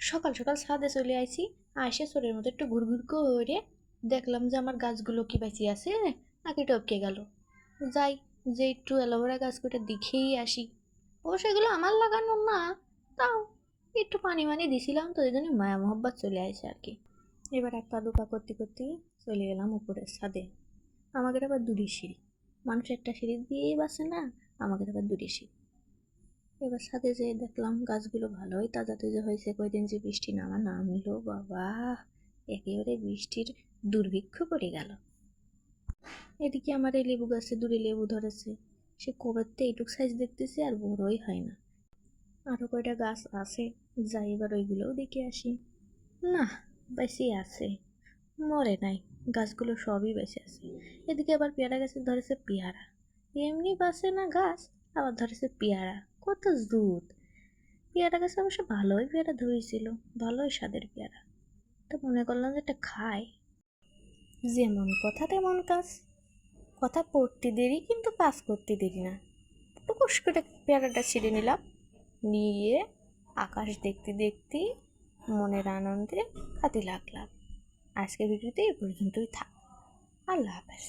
সকাল সকাল ছাদে চলে আইছি, আইসে চোরের মতো একটু ঘুরঘুর করে দেখলাম যে আমার গাছগুলো কি বাঁচি আছে নাকি টপকে গেল। যাই, যে একটু অ্যালোভেরা গাছ কটা দেখেই আসি। ও সেগুলো আমার লাগানো না, তাও একটু পানি মানি দিছিলাম তো, এই জন্য মায়া মোহব্বত চলে আসে আর কি। এবার এক পা দুপা করতে করতে চলে গেলাম উপরের ছাদে। আমাদের আবার দুটি সিঁড়ি, মানুষ একটা সিঁড়ি দিয়েই বাসে না, আমাদের আবার দুটি সিঁড়ি। এবার ছাদে যেয়ে দেখলাম গাছগুলো ভালোই তাজা তাজা হয়েছে। কয়দিন যে বৃষ্টি নামলো বাবা, একেবারে বৃষ্টির দুর্ভিক্ষ পড়ে গেল। এদিকে আমার এই লেবু গাছে দুটি লেবু ধরেছে, সে কবেতে এইটুক সাইজ দেখতেছে আর বড়ই হয় না। আরো কয়টা গাছ আছে, যাই এবার ওইগুলোও দেখে আসি। না, বেশি আছে, মরে নাই, গাছগুলো সবই বেঁচে আছে। এদিকে আবার পেয়ারা গাছে ধরেছে পেয়ারা, এমনি বাসে না গাছ, আবার ধরেছে পেয়ারা, কত জুত। পেয়ারা গাছে অবশ্য ভালোই পেয়ারা ধরেছিল, ভালোই স্বাদের পেয়ারা। তো মনে করলাম যে এটা খাই। যেমন কথা তেমন কাজ, কথা পড়তে দেরি কিন্তু কাজ করতে দেরি না। টুকুস করে পেয়ারাটা ছিঁড়ে নিলাম, নিয়ে আকাশ দেখতে দেখতে মনের আনন্দে খাতে লাগলাম। আজকের ভিডিওতে এই পর্যন্তই থাক। আল্লাহ হাফেজ।